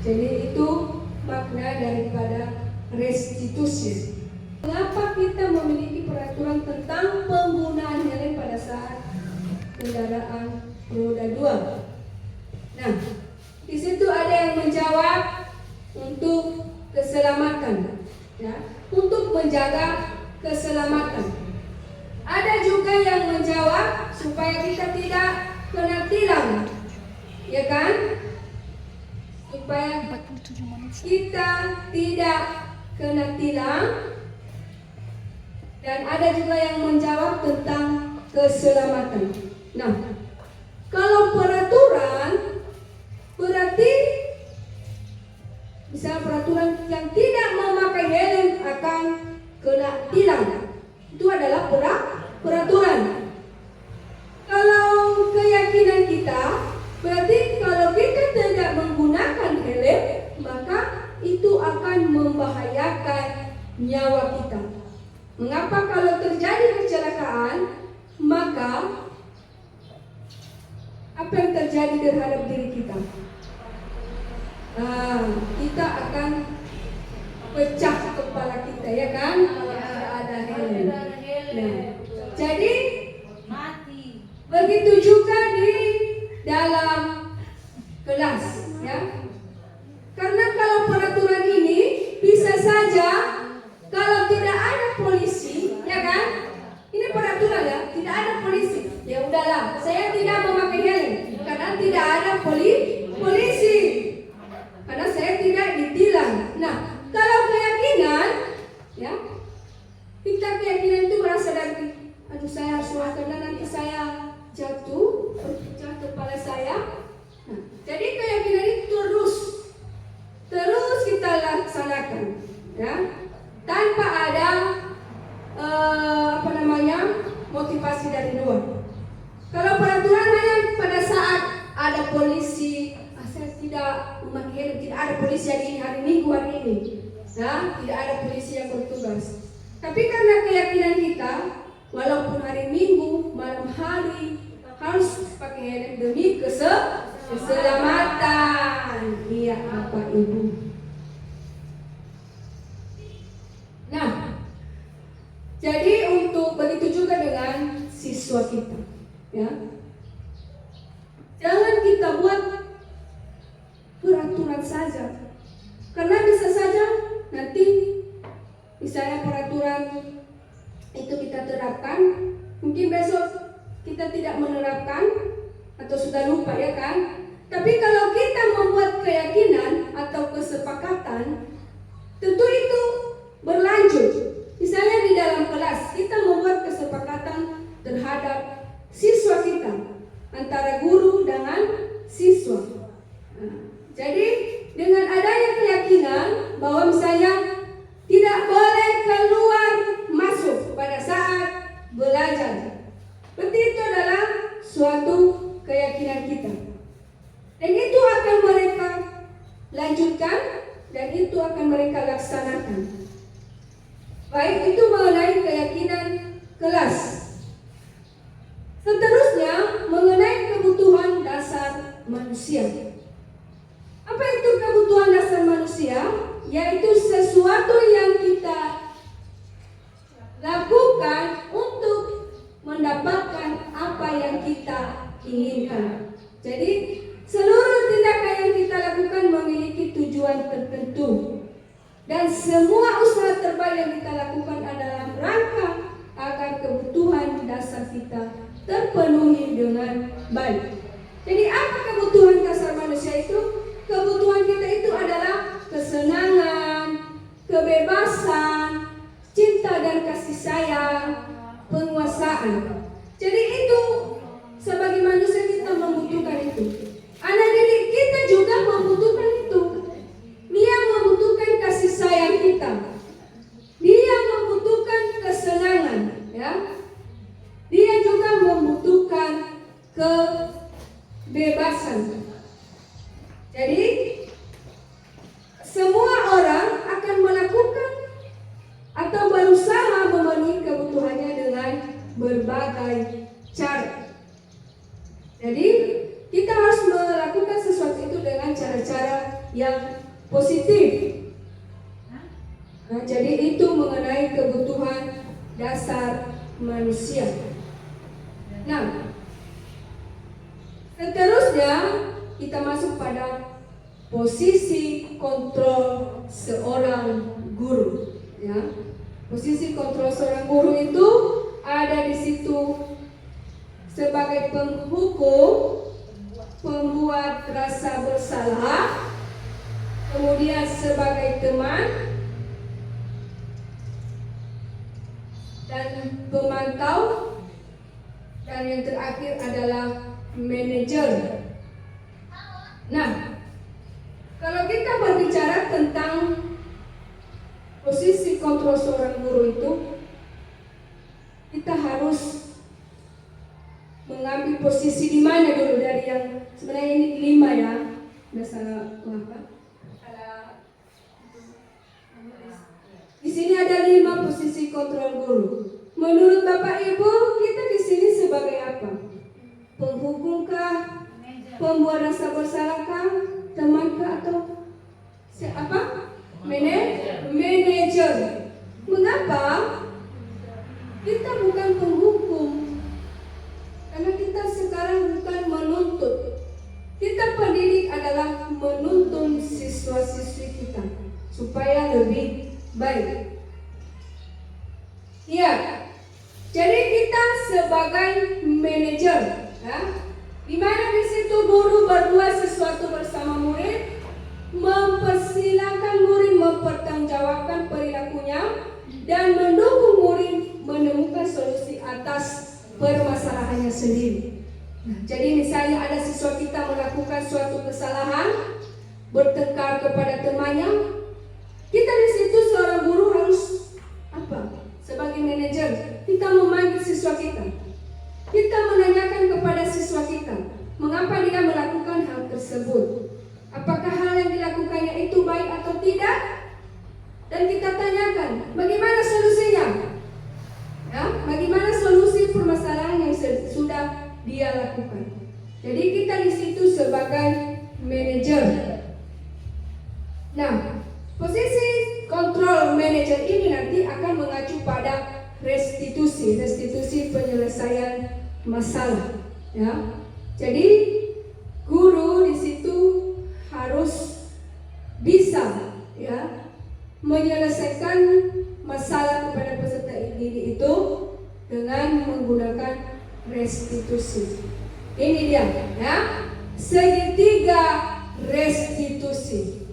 Speaker 3: Jadi itu makna daripada restitusi. Mengapa kita memiliki peraturan tentang penggunaan helm pada saat kendaraan roda 2? Nah, di situ ada yang menjawab untuk keselamatan, ya, untuk menjaga keselamatan. Ada juga yang menjawab supaya kita tidak kena tilang, ya kan? Supaya kita tidak kena tilang. Dan ada juga yang menjawab tentang keselamatan. Nah, kalau peraturan berarti misal peraturan yang tidak memakai helm akan kena tilang. Itu adalah peraturan. Kalau keyakinan kita berarti kalau kita tidak menggunakan helm, maka itu akan membahayakan nyawa kita. Mengapa kalau terjadi kecelakaan, maka apa yang terjadi terhadap diri kita? Kita akan pecah kepala kita, ya kan? Kalau tidak ada helm. Nah, jadi mati. Begitu juga di dalam kelas, ya. Karena kalau peraturan ini bisa saja ya, tanpa ada motivasi dari luar. Kalau peraturan hanya pada saat ada polisi, saya tidak memakai helm, tidak ada polisi hari Minggu hari ini, ya, tidak ada polisi yang bertugas. Tapi karena keyakinan kita, walaupun hari Minggu, malam hari harus pakai helm demi keselamatan. Iya, Bapak Ibu. Nah, jadi untuk begitu juga dengan siswa kita, ya. Jangan kita buat peraturan saja, karena bisa saja nanti misalnya peraturan itu kita terapkan, mungkin besok kita tidak menerapkan atau sudah lupa, ya kan? Tapi kalau kita membuat keyakinan atau kesepakatan, tentu itu berlanjut. Misalnya di dalam kelas kita membuat kesepakatan terhadap siswa kita, antara guru dengan siswa. Jadi dengan adanya keyakinan bahwa misalnya tidak boleh keluar masuk pada saat belajar, berarti itu adalah suatu keyakinan kita, dan itu akan mereka lanjutkan dan itu akan mereka laksanakan. Baik itu mengenai keyakinan kelas. Seterusnya mengenai kebutuhan dasar manusia. Apa itu kebutuhan dasar manusia? Yaitu sesuatu yang kita lakukan untuk mendapatkan apa yang kita inginkan. Jadi seluruh tindakan yang kita lakukan memiliki tujuan tertentu. Dan semua usaha terbaik yang kita lakukan adalah rangka agar kebutuhan dasar kita terpenuhi dengan baik. Jadi apa kebutuhan dasar manusia itu? Kebutuhan kita itu adalah kesenangan, kebebasan, cinta dan kasih sayang, penguasaan. Jadi itu sebagai manusia kita membutuhkan itu. Anak didik kita juga membutuhkan itu. Dia membutuhkan kasih sayang kita. Dia membutuhkan kesenangan, ya. Dia juga membutuhkan kebebasan. Jadi semua orang akan melakukan atau berusaha memenuhi kebutuhannya dengan berbagai cara. Jadi kita harus melakukan sesuatu itu dengan cara-cara yang positif. Nah, jadi itu mengenai kebutuhan dasar manusia. Nah, seterusnya kita masuk pada posisi kontrol seorang guru, ya. Posisi kontrol seorang guru itu ada di situ sebagai penghukum, pembuat rasa bersalah, kemudian sebagai teman, dan pemantau, dan yang terakhir adalah manajer. Nah, kalau kita berbicara tentang posisi kontrol seorang guru itu, kita harus mengambil posisi di mana dulu dari yang sebenarnya ini 5, ya. Udah salah apa? Di sini ada 5 posisi kontrol guru. Menurut Bapak Ibu, kita di sini sebagai apa? Penghukumkah? Pembuat rasa bersalahkah? Temankah atau apa? Manajer. Mengapa kita bukan penghukum? Karena kita sekarang bukan menuntut. Kita pendidik adalah menuntun siswa-siswi kita supaya lebih baik. Ya, jadi kita sebagai manajer, ya, di mana di situ guru berbuat sesuatu bersama murid, mempersilahkan murid mempertanggungjawabkan perilakunya dan mendukung murid menemukan solusi atas permasalahannya sendiri. Nah, jadi misalnya ada siswa kita melakukan suatu kesalahan, bertengkar kepada temannya, kita di situ seorang dan kita tanyakan, bagaimana solusinya? Ya, bagaimana solusi permasalahan yang sudah dia lakukan? Jadi kita di situ sebagai manajer. Nah, posisi control manager ini nanti akan mengacu pada restitusi penyelesaian masalah. Ya, jadi guru di situ harus bisa ya menyelesaikan masalah kepada peserta didik itu dengan menggunakan restitusi. Ini dia ya, segitiga restitusi.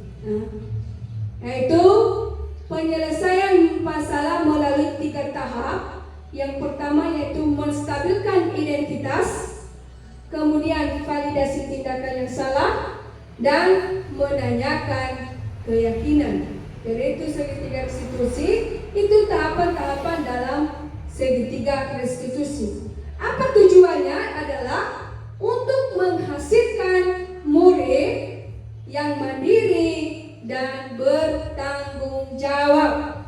Speaker 3: Yaitu penyelesaian masalah melalui 3 tahap. Yang pertama yaitu menstabilkan identitas, kemudian validasi tindakan yang salah, dan menanyakan keyakinan. Jadi itu segitiga restitusi, itu tahapan-tahapan dalam segitiga restitusi. Apa tujuannya? Adalah untuk menghasilkan murid yang mandiri dan bertanggung jawab.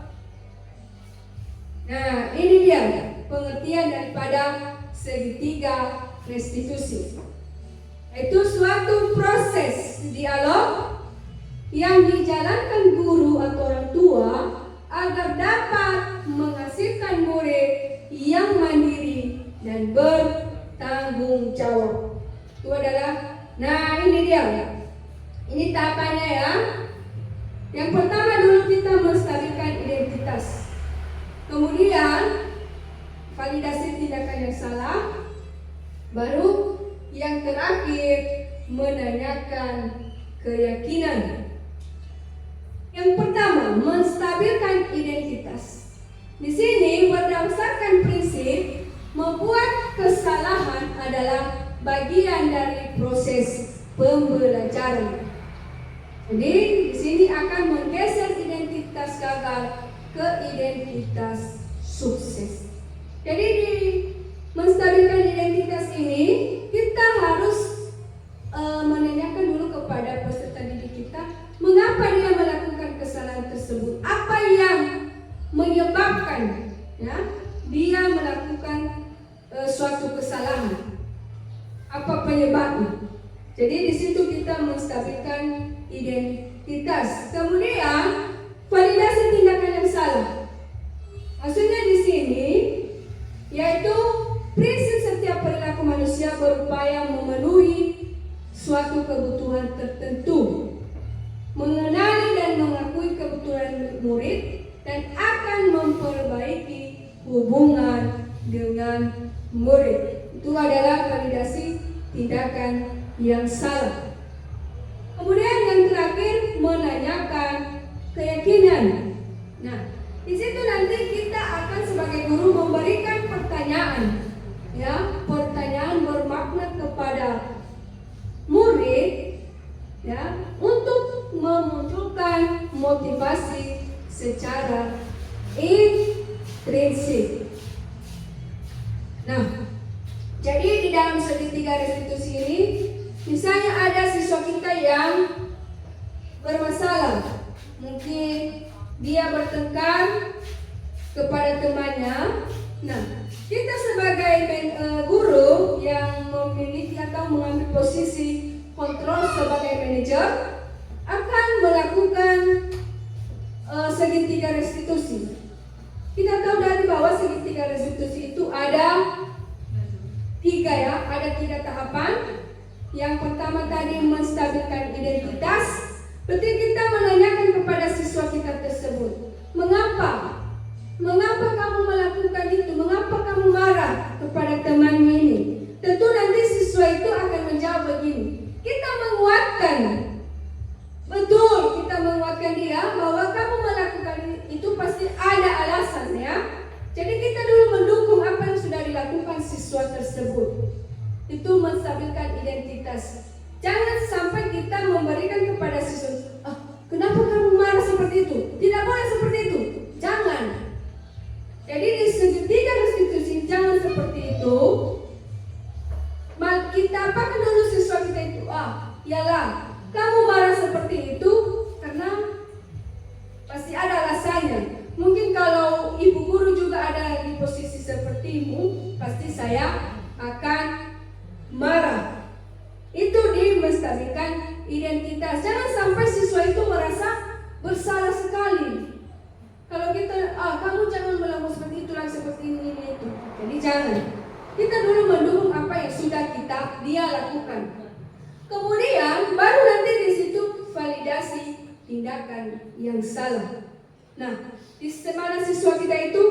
Speaker 3: Nah, ini dia pengertian daripada segitiga restitusi. Itu suatu proses dialog yang dijalankan guru atau orang tua agar dapat menghasilkan murid yang mandiri dan bertanggung jawab. Itu adalah, nah ini dia. Ini tahapannya ya. Yang pertama dulu kita menstabilkan identitas. Kemudian validasi tindakan yang salah. Baru yang terakhir menanyakan keyakinan. Yang pertama, menstabilkan identitas. Di sini berdasarkan prinsip membuat kesalahan adalah bagian dari proses pembelajaran. Jadi di sini akan menggeser identitas gagal ke identitas sukses. Jadi di menstabilkan identitas ini kita harus menanyakan dulu kepada peserta didik kita, mengapa dia melakukan kesalahan tersebut, apa yang menyebabkan ya dia melakukan suatu kesalahan, apa penyebabnya. Jadi di situ kita menstabilkan identitas. Kemudian validasi tindakan yang salah. Maksudnya di sini yaitu prinsip setiap perilaku manusia berupaya memenuhi suatu kebutuhan tertentu, mengenali dan mengakui kebutuhan murid, dan akan memperbaiki hubungan dengan murid. Itu adalah validasi tindakan yang salah. Kemudian yang terakhir menanyakan keyakinan. Nah, di situ nanti kita akan sebagai guru memberikan pertanyaan, ya, pertanyaan bermakna kepada murid, ya, untuk memunculkan motivasi secara intrinsik. Nah, jadi di dalam segitiga restitusi ini, misalnya ada siswa kita yang bermasalah, mungkin dia bertengkar kepada temannya. Nah, kita sebagai guru yang memiliki atau mengambil posisi kontrol sebagai manajer akan melakukan segitiga restitusi. Kita tahu dari bahwa segitiga restitusi itu ada 3 ya, ada 3 tahapan. Yang pertama tadi menstabilkan identitas. Berarti kita menanyakan kepada siswa kita tersebut, mengapa kamu melakukan itu? Mengapa kamu marah kepada temanmu ini? Tentu nanti siswa itu akan menjawab begini. Kita menguatkan, betul, kita menguatkan dia bahwa kamu melakukan itu pasti ada alasan ya. Jadi kita dulu mendukung apa yang sudah dilakukan siswa tersebut. Itu menstabilkan identitas. Jangan sampai kita memberikan kepada siswa, kenapa kamu marah seperti itu? Tidak boleh seperti itu. Jangan. Jadi di segitiga restitusi jangan seperti itu. Kita apakan dulu siswa kita itu? Iyalah, kamu marah seperti itu karena pasti ada alasan. dirimu, pasti saya akan marah. Itu dimestabilkan identitas. Jangan sampai siswa itu merasa bersalah sekali. Kalau kita, kamu jangan melakukan seperti itu lagi, seperti ini itu. Jadi jangan. Kita dulu mendukung apa yang sudah dia lakukan. Kemudian baru nanti di situ validasi tindakan yang salah. Nah, di mana siswa kita itu,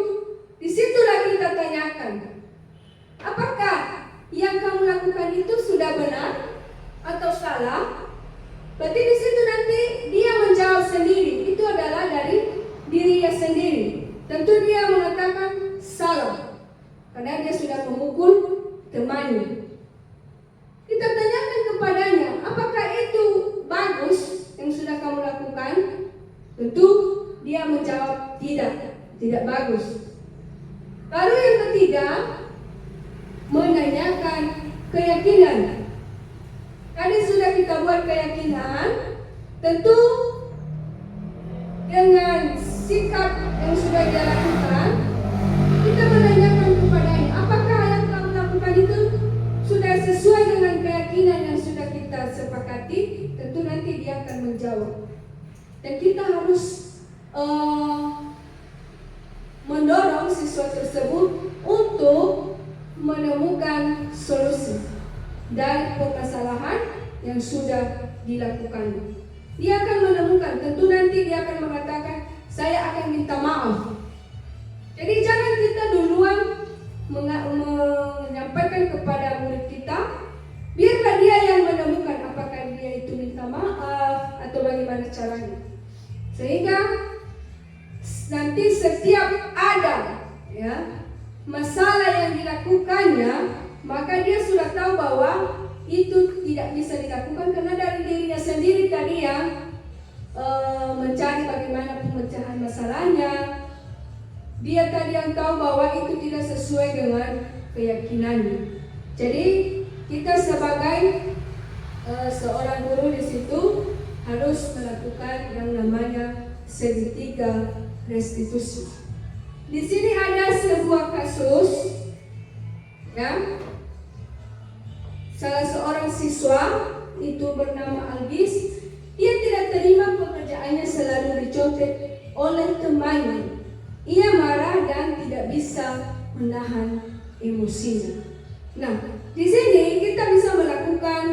Speaker 3: disitulah kita tanyakan, apakah yang kamu lakukan itu sudah benar atau salah? Berarti di situ nanti dia menjawab sendiri. Itu adalah dari dirinya sendiri. Tentu dia mengatakan salah karena dia sudah memukul temannya. Kita tanyakan kepadanya, apakah itu bagus yang sudah kamu lakukan? Tentu dia menjawab tidak bagus. Lalu yang ketiga, menanyakan keyakinan. Tadi sudah kita buat keyakinan, tentu dengan sikap yang sudah dia lakukan, kita menanyakan kepadanya, apakah yang kamu lakukan itu sudah sesuai dengan keyakinan yang sudah kita sepakati? Tentu nanti dia akan menjawab. Dan kita harus mendorong siswa tersebut untuk menemukan solusi dari permasalahan yang sudah dilakukan. Dia akan menemukan, tentu nanti dia akan mengatakan, saya akan minta maaf. Jadi jangan kita duluan menyampaikan kepada murid kita, biarlah dia yang menemukan apakah dia itu minta maaf atau bagaimana caranya. Sehingga nanti setiap ada masalah yang dilakukannya, maka dia sudah tahu bahwa itu tidak bisa dilakukan karena dari dirinya sendiri tadi yang mencari bagaimana pemecahan masalahnya. Dia tadi yang tahu bahwa itu tidak sesuai dengan keyakinannya. Jadi kita sebagai seorang guru di situ harus melakukan yang namanya segitiga restitusi. Di sini ada sebuah kasus, salah seorang siswa itu bernama Algis. Dia tidak terima pekerjaannya selalu dicontek oleh temannya. Ia marah dan tidak bisa menahan emosinya. Nah, di sini kita bisa melakukan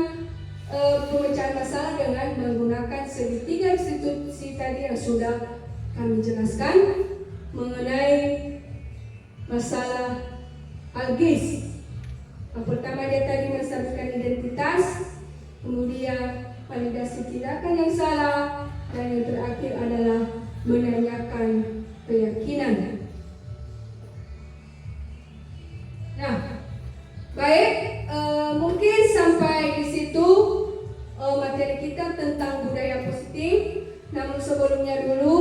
Speaker 3: pemecahan masalah dengan menggunakan segitiga restitusi tadi yang sudah kami jelaskan mengenai masalah Algis. Yang pertama dia tadi menstabilkan identitas, kemudian validasi tindakan yang salah, dan yang terakhir adalah menanyakan keyakinan. Nah, baik, mungkin sampai di situ materi kita tentang budaya positif. Namun sebelumnya dulu,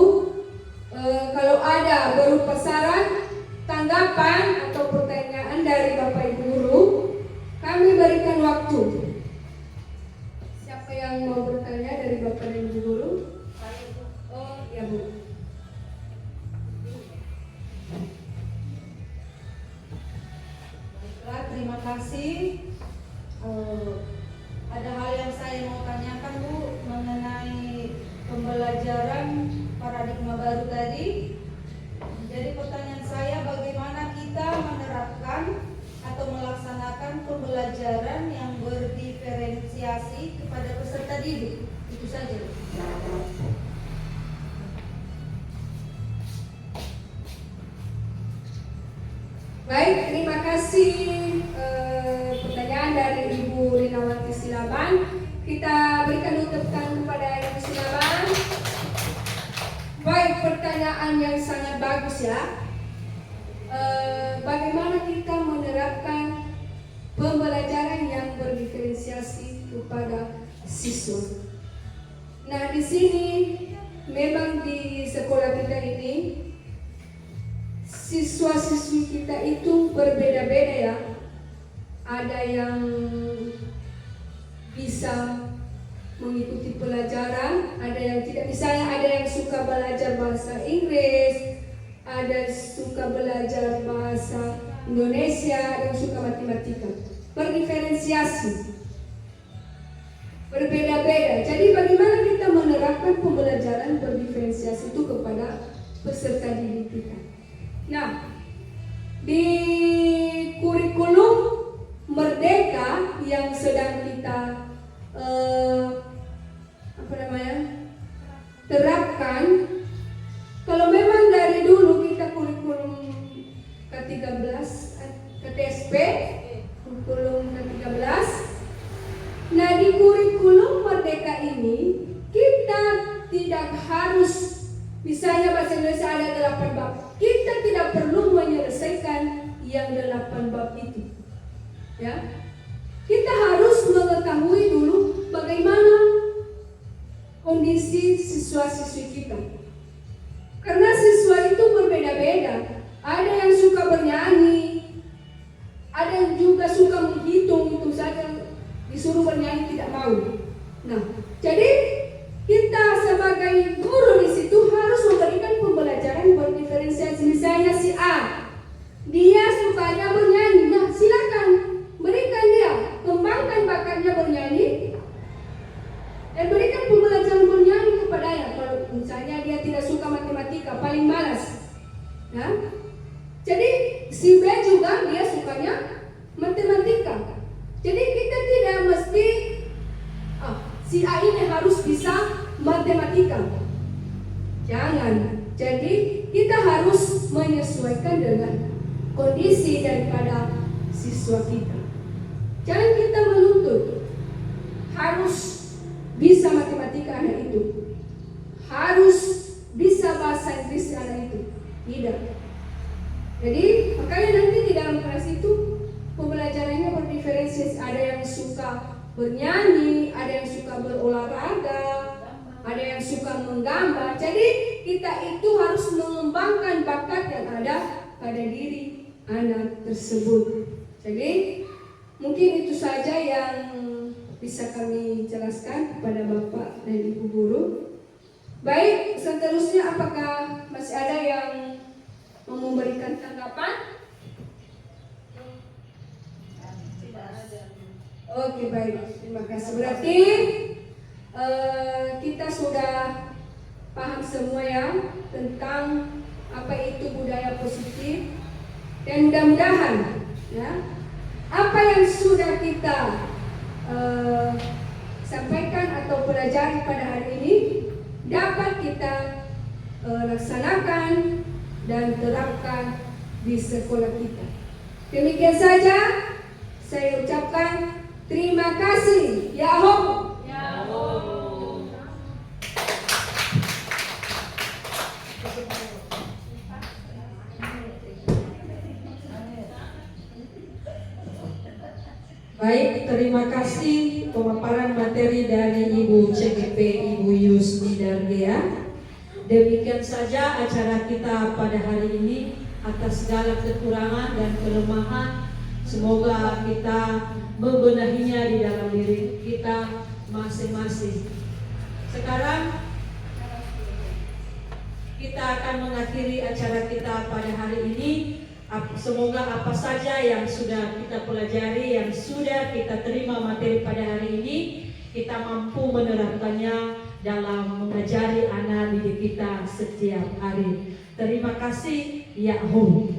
Speaker 3: kalau ada berupa saran, tanggapan atau pertanyaan dari Bapak Ibu guru, kami berikan waktu. Siapa yang mau bertanya dari Bapak dan Ibu guru? Oh, ya Bu.
Speaker 5: Baiklah, terima kasih. Ada hal yang saya mau tanyakan Bu mengenai pembelajaran paradigma baru tadi. Jadi pertanyaan saya, bagaimana kita menerapkan atau melaksanakan pembelajaran yang berdiferensiasi kepada peserta didik? Itu saja.
Speaker 3: Baik, terima kasih pertanyaan dari Ibu Rinawati Silaban. Kita berikan tepuk tangan kepada Ibu Silaban. Baik, pertanyaan yang sangat bagus ya. Bagaimana kita menerapkan pembelajaran yang berdiferensiasi kepada siswa? Nah, di sini memang di sekolah kita ini siswa-siswi kita itu berbeda-beda ya. Ada yang bisa mengikuti pelajaran, ada yang tidak. Misalnya ada yang suka belajar bahasa Inggris, ada suka belajar bahasa Indonesia, ada yang suka matematika. Berdiferensiasi, berbeda-beda. Jadi bagaimana kita menerapkan pembelajaran berdiferensiasi itu kepada peserta didik kita. Nah, di kurikulum Merdeka yang sedang kita terapkan, kalau memang dari dulu kita kurikulum ke-13 KTSP, kurikulum ke-13. Nah, di kurikulum Merdeka ini kita tidak harus, misalnya bahasa Indonesia ada 8 bab, kita tidak perlu menyelesaikan yang 8 bab itu. Ya, kita harus mengetahui dulu bagaimana kondisi siswa-siswi kita. Karena siswa itu berbeda-beda. Ada yang suka bernyanyi, ada yang juga suka menghitung, itu saja disuruh bernyanyi tidak mau. Nah, jadi kita sebagai guru di situ harus memberikan pembelajaran berdiferensiasi. Misalnya si A, dia sukanya bernyanyi, nah silakan berikan dia, kembangkan bakatnya bernyanyi, dan berikan pembelajaran bernyanyi kepadanya. Kalau misalnya dia tidak suka matematika, paling malas, nah, jadi si B juga dia sukanya matematika. Jadi kita tidak mesti si A ini harus bisa matematika. Jangan. Jadi kita harus menyesuaikan dengan kondisi daripada siswa kita. Jangan kita menuntut harus bisa matematika anak itu, harus bisa bahasa Inggris anak itu. Tidak. Jadi makanya nanti di dalam kelas itu pembelajarannya berdiferensiasi. Ada yang suka bernyanyi, ada yang suka berolahraga, ada yang suka menggambar. Jadi kita itu harus mengembangkan bakat yang ada pada diri anak tersebut. Jadi mungkin itu saja yang bisa kami jelaskan kepada Bapak dan Ibu guru. Baik, seterusnya apakah masih ada yang mau memberikan tanggapan? Oke, baik, terima kasih. Berarti kita sudah paham semua ya tentang apa itu budaya positif, dan mudah-mudahan ya apa yang sudah kita sampaikan atau pelajari pada hari ini dapat kita laksanakan dan terapkan di sekolah kita. Demikian saja saya ucapkan terima kasih. Yahoo.
Speaker 2: Baik, terima kasih pemaparan materi dari Ibu CGP, Ibu Yusni Dargea. Demikian saja acara kita pada hari ini. Atas segala kekurangan dan kelemahan, semoga kita membenahinya di dalam diri kita masing-masing. Sekarang kita akan mengakhiri acara kita pada hari ini. Semoga apa saja yang sudah kita pelajari, yang sudah kita terima materi pada hari ini, kita mampu menerapkannya dalam mengajari anak didik kita setiap hari. Terima kasih. Yahoo.